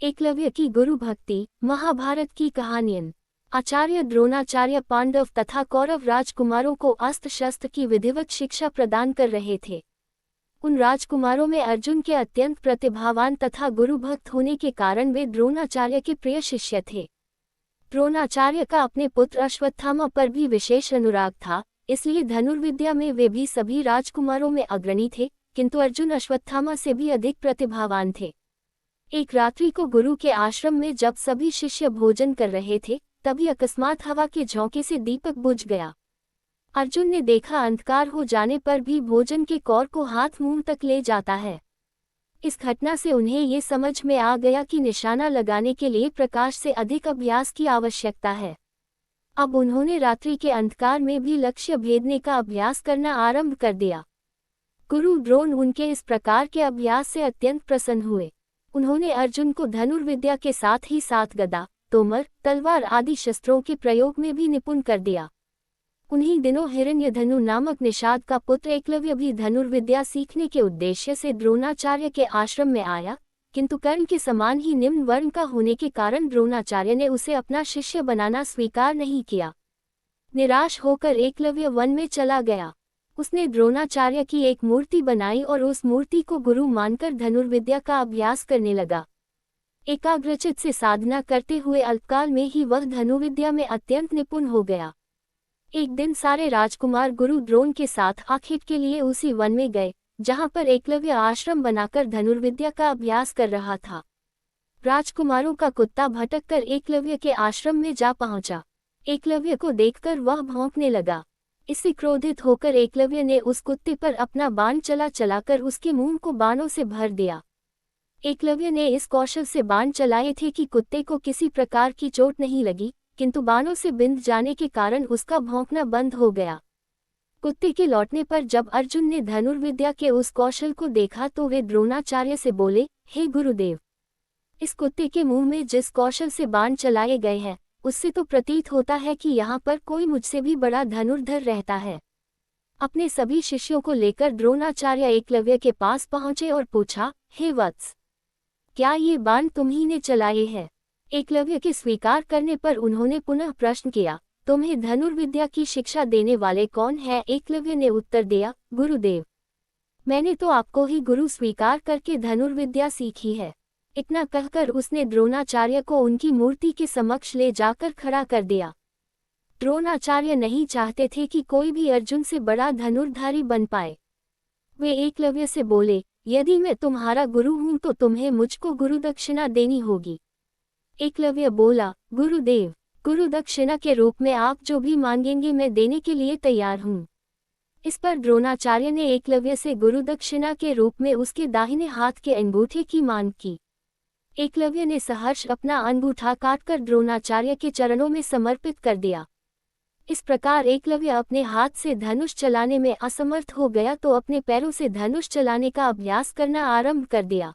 एकलव्य की गुरु भक्ति। महाभारत की कहानियन। आचार्य द्रोणाचार्य पांडव तथा कौरव राजकुमारों को अस्त्र शस्त्र की विधिवत शिक्षा प्रदान कर रहे थे। उन राजकुमारों में अर्जुन के अत्यंत प्रतिभावान तथा गुरुभक्त होने के कारण वे द्रोणाचार्य के प्रिय शिष्य थे। द्रोणाचार्य का अपने पुत्र अश्वत्थामा पर भी विशेष अनुराग था, इसलिए धनुर्विद्या में वे भी सभी राजकुमारों में अग्रणी थे, किंतु अर्जुन अश्वत्थामा से भी अधिक प्रतिभावान थे। एक रात्रि को गुरु के आश्रम में जब सभी शिष्य भोजन कर रहे थे, तभी अकस्मात हवा के झोंके से दीपक बुझ गया। अर्जुन ने देखा अंधकार हो जाने पर भी भोजन के कौर को हाथ मुंह तक ले जाता है। इस घटना से उन्हें ये समझ में आ गया कि निशाना लगाने के लिए प्रकाश से अधिक अभ्यास की आवश्यकता है। अब उन्होंने रात्रि के अंधकार में भी लक्ष्य भेदने का अभ्यास करना आरंभ कर दिया। गुरु द्रोण उनके इस प्रकार के अभ्यास से अत्यंत प्रसन्न हुए। उन्होंने अर्जुन को धनुर्विद्या के साथ ही साथ गदा, तोमर, तलवार आदि शस्त्रों के प्रयोग में भी निपुण कर दिया। उन्हीं दिनों हिरण्यधनु नामक निषाद का पुत्र एकलव्य भी धनुर्विद्या सीखने के उद्देश्य से द्रोणाचार्य के आश्रम में आया, किंतु कर्ण के समान ही निम्न वर्ण का होने के कारण द्रोणाचार्य ने उसे अपना शिष्य बनाना स्वीकार नहीं किया। निराश होकर एकलव्य वन में चला गया। उसने द्रोणाचार्य की एक मूर्ति बनाई और उस मूर्ति को गुरु मानकर धनुर्विद्या का अभ्यास करने लगा। एकाग्रचित्त से साधना करते हुए अल्पकाल में ही वह धनुर्विद्या में अत्यंत निपुण हो गया। एक दिन सारे राजकुमार गुरु द्रोण के साथ आखेट के लिए उसी वन में गए, जहां पर एकलव्य आश्रम बनाकर धनुर्विद्या का अभ्यास कर रहा था। राजकुमारों का कुत्ता भटककर एकलव्य के आश्रम में जा पहुंचा। एकलव्य को देखकर वह भौंकने लगा। इससे क्रोधित होकर एकलव्य ने उस कुत्ते पर अपना बाण चलाकर उसके मुंह को बाणों से भर दिया। एकलव्य ने इस कौशल से बाण चलाए थे कि कुत्ते को किसी प्रकार की चोट नहीं लगी, किंतु बाणों से बिंध जाने के कारण उसका भौंकना बंद हो गया। कुत्ते के लौटने पर जब अर्जुन ने धनुर्विद्या के उस कौशल को देखा तो वे द्रोणाचार्य से बोले, हे गुरुदेव, इस कुत्ते के मुंह में जिस कौशल से बाण चलाए गए हैं, उससे तो प्रतीत होता है कि यहाँ पर कोई मुझसे भी बड़ा धनुर्धर रहता है। अपने सभी शिष्यों को लेकर द्रोणाचार्य एकलव्य के पास पहुंचे और पूछा, हे वत्स, क्या ये बाण तुम्ही ने चलाए हैं? एकलव्य के स्वीकार करने पर उन्होंने पुनः प्रश्न किया, तुम्हें धनुर्विद्या की शिक्षा देने वाले कौन है? एकलव्य ने उत्तर दिया, गुरुदेव, मैंने तो आपको ही गुरु स्वीकार करके धनुर्विद्या सीखी है। इतना कहकर उसने द्रोणाचार्य को उनकी मूर्ति के समक्ष ले जाकर खड़ा कर दिया। द्रोणाचार्य नहीं चाहते थे कि कोई भी अर्जुन से बड़ा धनुर्धारी बन पाए। वे एकलव्य से बोले, यदि मैं तुम्हारा गुरु हूं तो तुम्हें मुझको गुरुदक्षिणा देनी होगी। एकलव्य बोला, गुरुदेव, गुरुदक्षिणा के रूप में आप जो भी मांगेंगे मैं देने के लिए तैयार हूं। इस पर द्रोणाचार्य ने एकलव्य से गुरुदक्षिणा के रूप में उसके दाहिने हाथ के अंगूठे की मांग की। एकलव्य ने सहर्ष अपना अंगूठा काटकर द्रोणाचार्य के चरणों में समर्पित कर दिया। इस प्रकार एकलव्य अपने हाथ से धनुष चलाने में असमर्थ हो गया तो अपने पैरों से धनुष चलाने का अभ्यास करना आरंभ कर दिया।